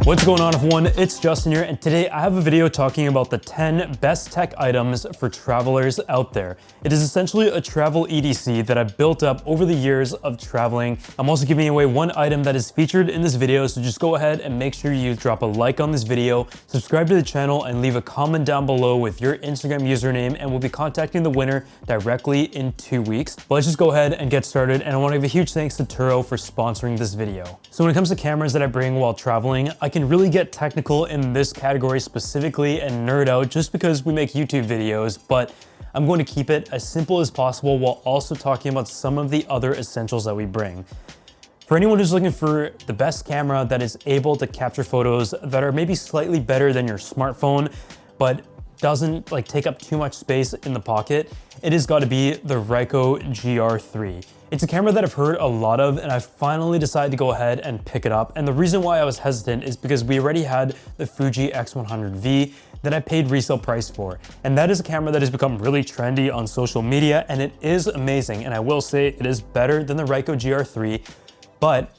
What's going on everyone, it's Justin here, and today I have a video talking about the 10 best tech items for travelers out there. It is essentially a travel EDC that I've built up over the years of traveling. I'm also giving away one item that is featured in this video, so just go ahead and make sure you drop a like on this video, subscribe to the channel, and leave a comment down below with your Instagram username, and we'll be contacting the winner directly in 2 weeks. But let's just go ahead and get started, and I want to give a huge thanks to Turo for sponsoring this video. So when it comes to cameras that I bring while traveling, I can really get technical in this category specifically and nerd out just because we make YouTube videos, but I'm going to keep it as simple as possible while also talking about some of the other essentials that we bring. For anyone who's looking for the best camera that is able to capture photos that are maybe slightly better than your smartphone, but doesn't take up too much space in the pocket, it has got to be the Ricoh GR3. It's a camera that I've heard a lot of, and I finally decided to go ahead and pick it up. And the reason why I was hesitant is because we already had the Fuji X100V that I paid resale price for. And that is a camera that has become really trendy on social media, and it is amazing. And I will say it is better than the Ricoh GR3, but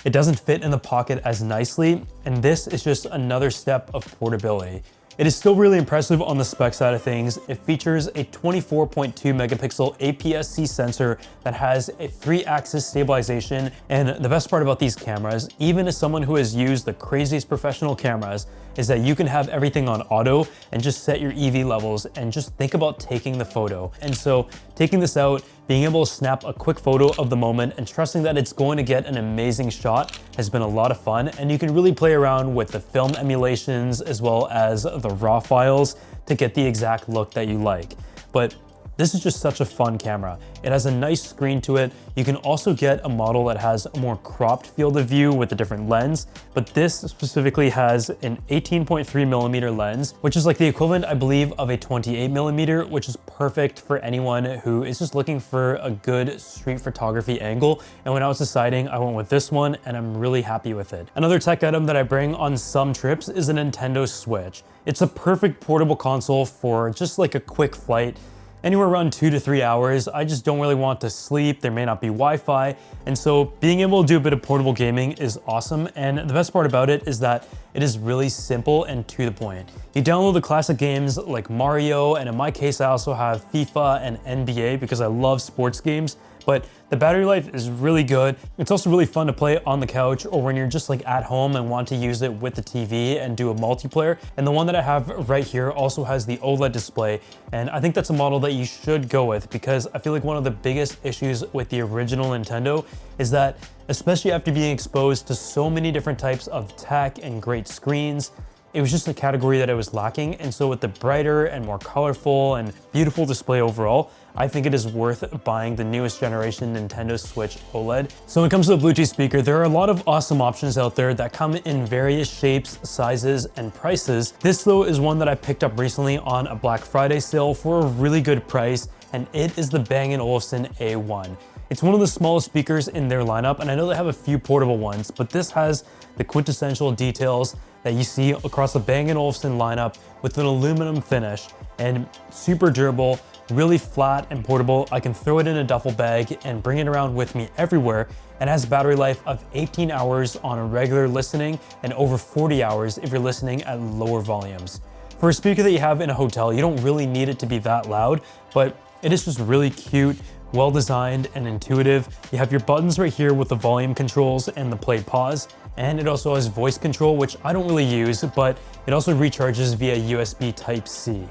it doesn't fit in the pocket as nicely. And this is just another step of portability. It is still really impressive on the spec side of things. It features a 24.2 megapixel APS-C sensor that has a 3-axis stabilization. And the best part about these cameras, even as someone who has used the craziest professional cameras, is that you can have everything on auto and just set your EV levels and just think about taking the photo. And so taking this out, being able to snap a quick photo of the moment and trusting that it's going to get an amazing shot has been a lot of fun. And you can really play around with the film emulations as well as the raw files to get the exact look that you like. But this is just such a fun camera. It has a nice screen to it. You can also get a model that has a more cropped field of view with a different lens, but this specifically has an 18.3 millimeter lens, which is like the equivalent, I believe, of a 28 millimeter, which is perfect for anyone who is just looking for a good street photography angle. And when I was deciding, I went with this one, and I'm really happy with it. Another tech item that I bring on some trips is a Nintendo Switch. It's a perfect portable console for just like a quick flight. Anywhere around 2 to 3 hours. I just don't really want to sleep. There may not be Wi-Fi. And so being able to do a bit of portable gaming is awesome. And the best part about it is that it is really simple and to the point. You download the classic games like Mario, and in my case, I also have FIFA and NBA because I love sports games. But the battery life is really good. It's also really fun to play on the couch or when you're just at home and want to use it with the TV and do a multiplayer. And the one that I have right here also has the OLED display. And I think that's a model that you should go with because I feel like one of the biggest issues with the original Nintendo is that, especially after being exposed to so many different types of tech and great screens, it was just a category that I was lacking. And so with the brighter and more colorful and beautiful display overall, I think it is worth buying the newest generation Nintendo Switch OLED. So when it comes to the Bluetooth speaker, there are a lot of awesome options out there that come in various shapes, sizes, and prices. This though is one that I picked up recently on a Black Friday sale for a really good price, and it is the Bang & Olufsen A1. It's one of the smallest speakers in their lineup, and I know they have a few portable ones, but this has the quintessential details that you see across the Bang & Olufsen lineup with an aluminum finish and super durable, really flat and portable. I can throw it in a duffel bag and bring it around with me everywhere, and has a battery life of 18 hours on a regular listening and over 40 hours if you're listening at lower volumes. For a speaker that you have in a hotel, you don't really need it to be that loud, but it is just really cute, well designed and intuitive. You have your buttons right here with the volume controls and the play pause, and it also has voice control, which I don't really use, but it also recharges via USB Type-C.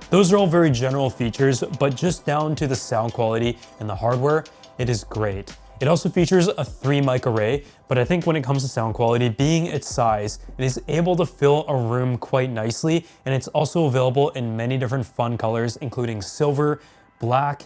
Those are all very general features, but just down to the sound quality and the hardware, it is great. It also features a 3-mic array, but I think when it comes to sound quality, being its size, it is able to fill a room quite nicely, and it's also available in many different fun colors, including silver, black,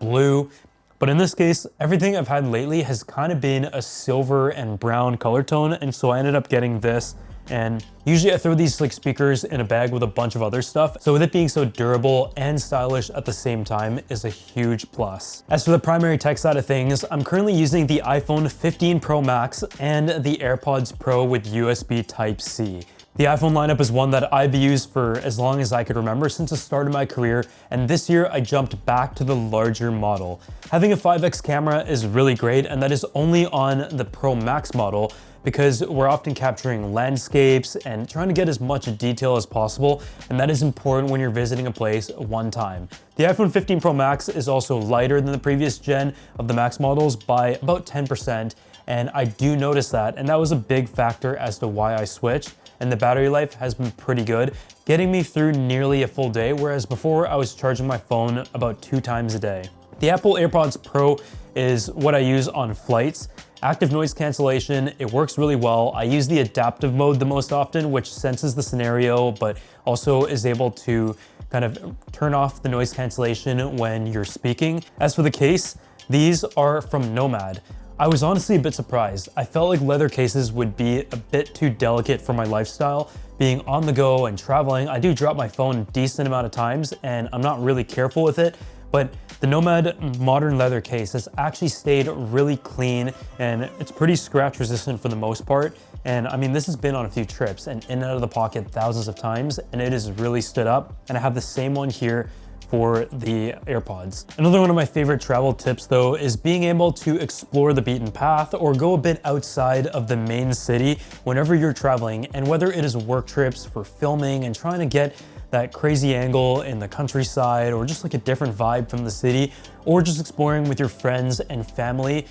blue. But in this case, everything I've had lately has kind of been a silver and brown color tone, and so I ended up getting this. And usually I throw these speakers in a bag with a bunch of other stuff. So with it being so durable and stylish at the same time is a huge plus. As for the primary tech side of things, I'm currently using the iPhone 15 Pro Max and the AirPods Pro with USB Type-C. The iPhone lineup is one that I've used for as long as I could remember since the start of my career, and this year I jumped back to the larger model. Having a 5x camera is really great, and that is only on the Pro Max model because we're often capturing landscapes and trying to get as much detail as possible, and that is important when you're visiting a place one time. The iPhone 15 Pro Max is also lighter than the previous gen of the Max models by about 10%, and I do notice that, and that was a big factor as to why I switched. And the battery life has been pretty good, getting me through nearly a full day, whereas before I was charging my phone about 2 times a day. The Apple AirPods Pro is what I use on flights. Active noise cancellation, it works really well. I use the adaptive mode the most often, which senses the scenario, but also is able to kind of turn off the noise cancellation when you're speaking. As for the case, these are from Nomad. I was honestly a bit surprised. I felt like leather cases would be a bit too delicate for my lifestyle. Being on the go and traveling, I do drop my phone a decent amount of times and I'm not really careful with it, but the Nomad modern leather case has actually stayed really clean and it's pretty scratch resistant for the most part. And I mean, this has been on a few trips and in and out of the pocket thousands of times, and it has really stood up. And I have the same one here for the AirPods. Another one of my favorite travel tips though is being able to explore the beaten path or go a bit outside of the main city whenever you're traveling, and whether it is work trips for filming and trying to get that crazy angle in the countryside or just like a different vibe from the city, or just exploring with your friends and family.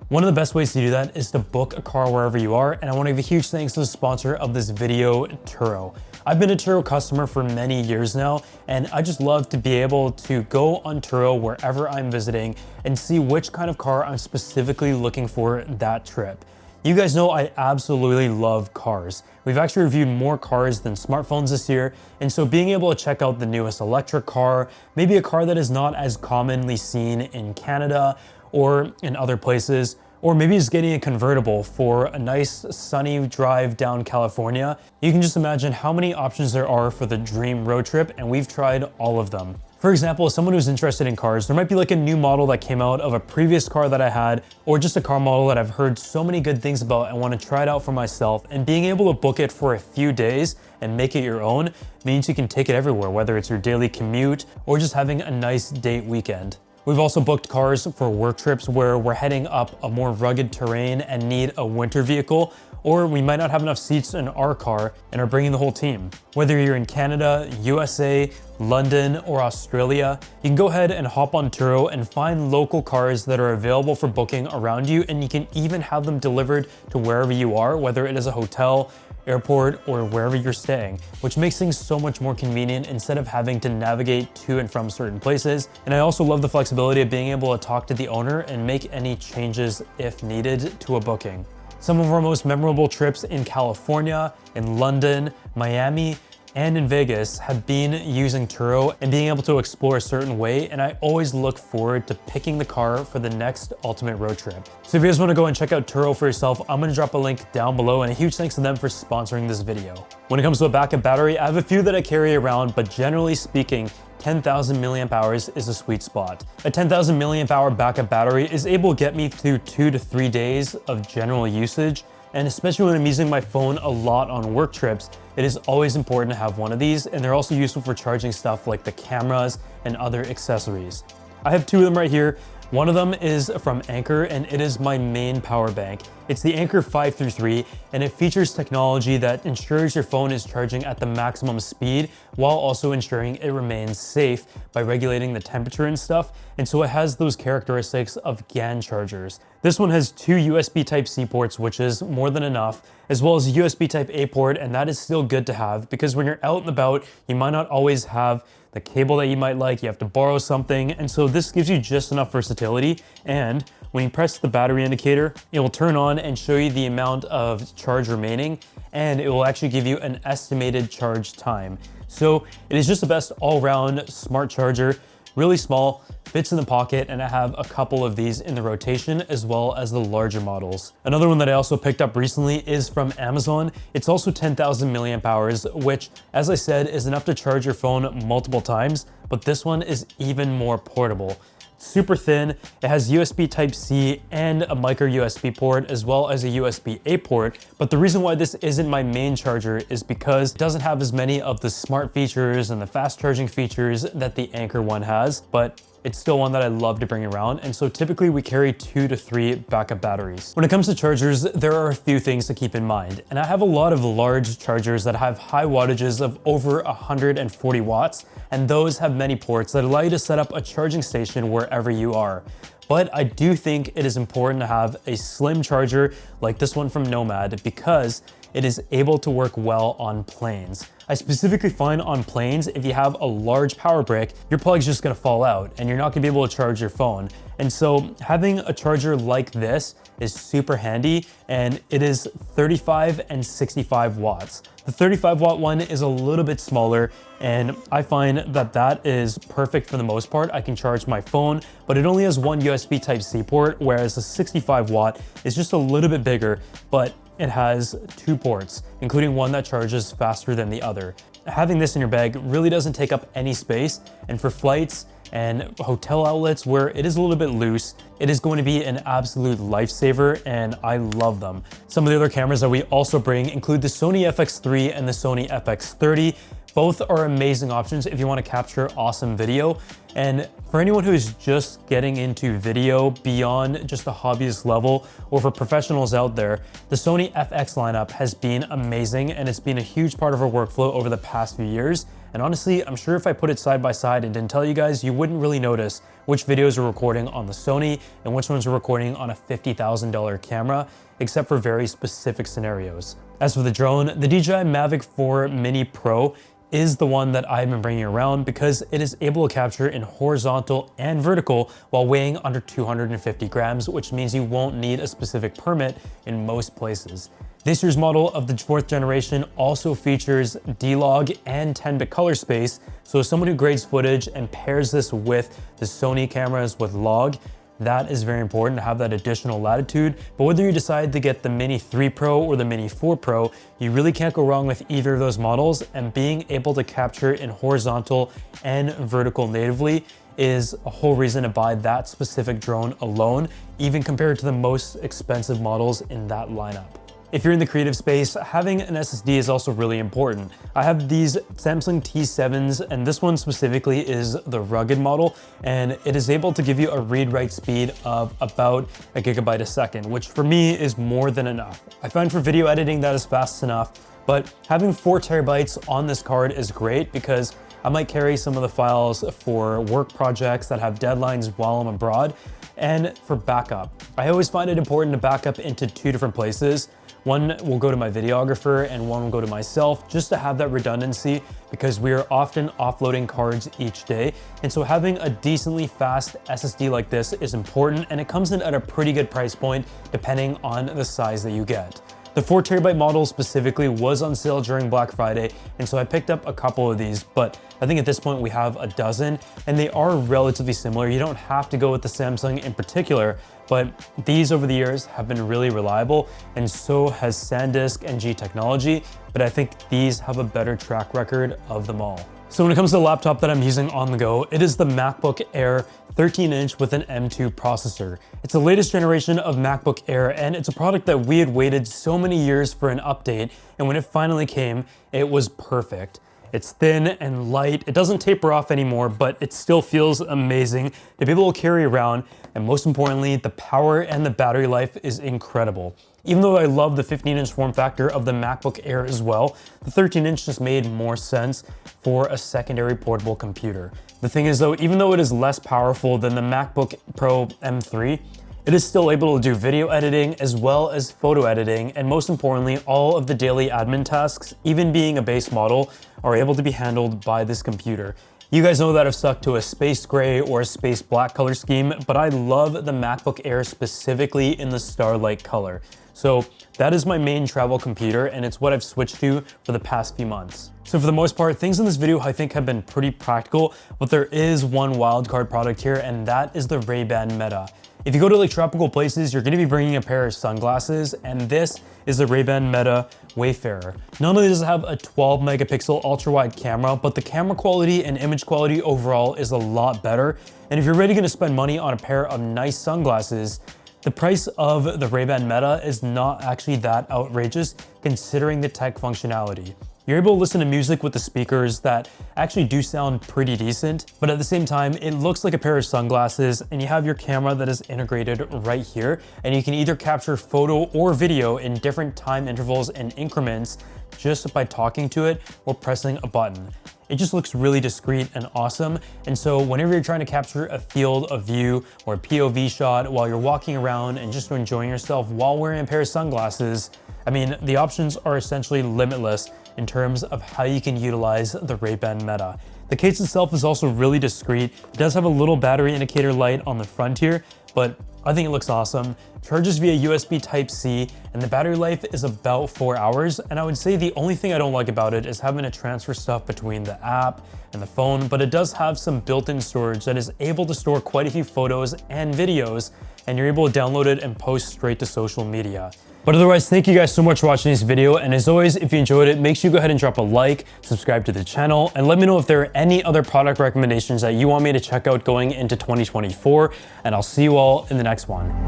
One of the best ways to do that is to book a car wherever you are, and I want to give a huge thanks to the sponsor of this video, Turo. I've been a Turo customer for many years now, and I just love to be able to go on Turo wherever I'm visiting and see which kind of car I'm specifically looking for that trip. You guys know I absolutely love cars. We've actually reviewed more cars than smartphones this year, and so being able to check out the newest electric car, maybe a car that is not as commonly seen in Canada or in other places, or maybe just getting a convertible for a nice sunny drive down California. You can just imagine how many options there are for the dream road trip, and we've tried all of them. For example, someone who's interested in cars, there might be like a new model that came out of a previous car that I had, or just a car model that I've heard so many good things about and want to try it out for myself, and being able to book it for a few days and make it your own means you can take it everywhere, whether it's your daily commute or just having a nice date weekend. We've also booked cars for work trips where we're heading up a more rugged terrain and need a winter vehicle, or we might not have enough seats in our car and are bringing the whole team. Whether you're in Canada, USA, London, or Australia, you can go ahead and hop on Turo and find local cars that are available for booking around you, and you can even have them delivered to wherever you are, whether it is a hotel, airport, or wherever you're staying, which makes things so much more convenient instead of having to navigate to and from certain places. And I also love the flexibility of being able to talk to the owner and make any changes if needed to a booking. Some of our most memorable trips in California, in London, Miami, and in Vegas have been using Turo and being able to explore a certain way, and I always look forward to picking the car for the next ultimate road trip. So if you guys want to go and check out Turo for yourself, I'm going to drop a link down below, and a huge thanks to them for sponsoring this video. When it comes to a backup battery, I have a few that I carry around, but generally speaking, 10,000 milliamp hours is a sweet spot. A 10,000 milliamp hour backup battery is able to get me through 2 to 3 days of general usage, and especially when I'm using my phone a lot on work trips, it is always important to have one of these, and they're also useful for charging stuff like the cameras and other accessories. I have 2 of them right here. One of them is from Anker, and it is my main power bank. It's the Anker 533, and it features technology that ensures your phone is charging at the maximum speed while also ensuring it remains safe by regulating the temperature and stuff. And so it has those characteristics of GAN chargers. This one has 2 USB Type-C ports, which is more than enough, as well as a USB Type-A port, and that is still good to have because when you're out and about, you might not always have the cable that you might like, you have to borrow something, and so this gives you just enough versatility. And when you press the battery indicator, it will turn on and show you the amount of charge remaining, and it will actually give you an estimated charge time. So it is just the best all-round smart charger, really small, fits in the pocket, and I have a couple of these in the rotation as well as the larger models. Another one that I also picked up recently is from Amazon. It's also 10,000 milliamp hours, which, as I said, is enough to charge your phone multiple times, but this one is even more portable. super thin. It has USB Type-C and a micro USB port, as well as a USB-A port. But the reason why this isn't my main charger is because it doesn't have as many of the smart features and the fast charging features that the Anker one has, but it's still one that I love to bring around. And so typically we carry 2 to 3 backup batteries. When it comes to chargers, there are a few things to keep in mind. And I have a lot of large chargers that have high wattages of over 140 watts. And those have many ports that allow you to set up a charging station wherever you are. But I do think it is important to have a slim charger like this one from Nomad because it is able to work well on planes. I specifically find on planes, if you have a large power brick, your plug's just gonna fall out and you're not gonna be able to charge your phone. And so having a charger like this is super handy, and it is 35 and 65 watts. The 35 watt one is a little bit smaller, and I find that that is perfect for the most part. I can charge my phone, but it only has one USB Type-C port, whereas the 65 watt is just a little bit bigger, but it has 2 ports, including one that charges faster than the other. Having this in your bag really doesn't take up any space, and for flights and hotel outlets where it is a little bit loose, it is going to be an absolute lifesaver, and I love them. Some of the other cameras that we also bring include the Sony FX3 and the Sony FX30. Both are amazing options if you want to capture awesome video. And for anyone who is just getting into video beyond just a hobbyist level, or for professionals out there, the Sony FX lineup has been amazing, and it's been a huge part of our workflow over the past few years. And honestly, I'm sure if I put it side by side and didn't tell you guys, you wouldn't really notice which videos are recording on the Sony and which ones are recording on a $50,000 camera, except for very specific scenarios. As for the drone, the DJI Mavic 4 Mini Pro is the one that I've been bringing around because it is able to capture in horizontal and vertical while weighing under 250 grams, which means you won't need a specific permit in most places. This year's model of the 4th generation also features D-Log and 10-bit color space, so as someone who grades footage and pairs this with the Sony cameras with log, that is very important to have that additional latitude. But whether you decide to get the Mini 3 Pro or the Mini 4 Pro, you really can't go wrong with either of those models, and being able to capture in horizontal and vertical natively is a whole reason to buy that specific drone alone, even compared to the most expensive models in that lineup. If you're in the creative space, having an SSD is also really important. I have these Samsung T7s, and this one specifically is the rugged model, and it is able to give you a read-write speed of about a gigabyte a second, which for me is more than enough. I find for video editing that is fast enough, but having 4 terabytes on this card is great because I might carry some of the files for work projects that have deadlines while I'm abroad, and for backup. I always find it important to back up into 2 different places. One will go to my videographer and one will go to myself, just to have that redundancy, because we are often offloading cards each day. And so having a decently fast SSD like this is important, and it comes in at a pretty good price point depending on the size that you get. The 4 terabyte model specifically was on sale during Black Friday, and so I picked up a couple of these, but I think at this point we have a dozen, and they are relatively similar. You don't have to go with the Samsung in particular, but these over the years have been really reliable, and so has SanDisk and G Technology, but I think these have a better track record of them all. So when it comes to the laptop that I'm using on the go, it is the MacBook Air 13-inch with an M2 processor. It's the latest generation of MacBook Air, and it's a product that we had waited so many years for an update, and when it finally came, it was perfect. It's thin and light, it doesn't taper off anymore, but it still feels amazing to be able to carry around, and most importantly, the power and the battery life is incredible. Even though I love the 15-inch form factor of the MacBook Air as well, the 13-inch just made more sense for a secondary portable computer. The thing is though, even though it is less powerful than the MacBook Pro M3, it is still able to do video editing as well as photo editing, and most importantly, all of the daily admin tasks, even being a base model, are able to be handled by this computer. You guys know that I've stuck to a space gray or a space black color scheme, but I love the MacBook Air specifically in the starlight color. So that is my main travel computer, and it's what I've switched to for the past few months. So for the most part, things in this video I think have been pretty practical, but there is one wildcard product here, and that is the Rayban Meta. If you go to like tropical places, you're gonna be bringing a pair of sunglasses, and this is the Rayban Meta Wayfarer. Not only does it have a 12 megapixel ultra wide camera, but the camera quality and image quality overall is a lot better. And if you're really gonna spend money on a pair of nice sunglasses, the price of the Rayban Meta is not actually that outrageous considering the tech functionality. You're able to listen to music with the speakers that actually do sound pretty decent, but at the same time, it looks like a pair of sunglasses, and you have your camera that is integrated right here, and you can either capture photo or video in different time intervals and increments just by talking to it or pressing a button. It just looks really discreet and awesome. And so whenever you're trying to capture a field of view or a POV shot while you're walking around and just enjoying yourself while wearing a pair of sunglasses, I mean, the options are essentially limitless in terms of how you can utilize the Rayban Meta. The case itself is also really discreet. It does have a little battery indicator light on the front here, but I think it looks awesome. Charges via USB Type-C, and the battery life is about 4 hours. And I would say the only thing I don't like about it is having to transfer stuff between the app and the phone, but it does have some built-in storage that is able to store quite a few photos and videos, and you're able to download it and post straight to social media. But otherwise, thank you guys so much for watching this video. And as always, if you enjoyed it, make sure you go ahead and drop a like, subscribe to the channel, and let me know if there are any other product recommendations that you want me to check out going into 2024. And I'll see you all in the next one.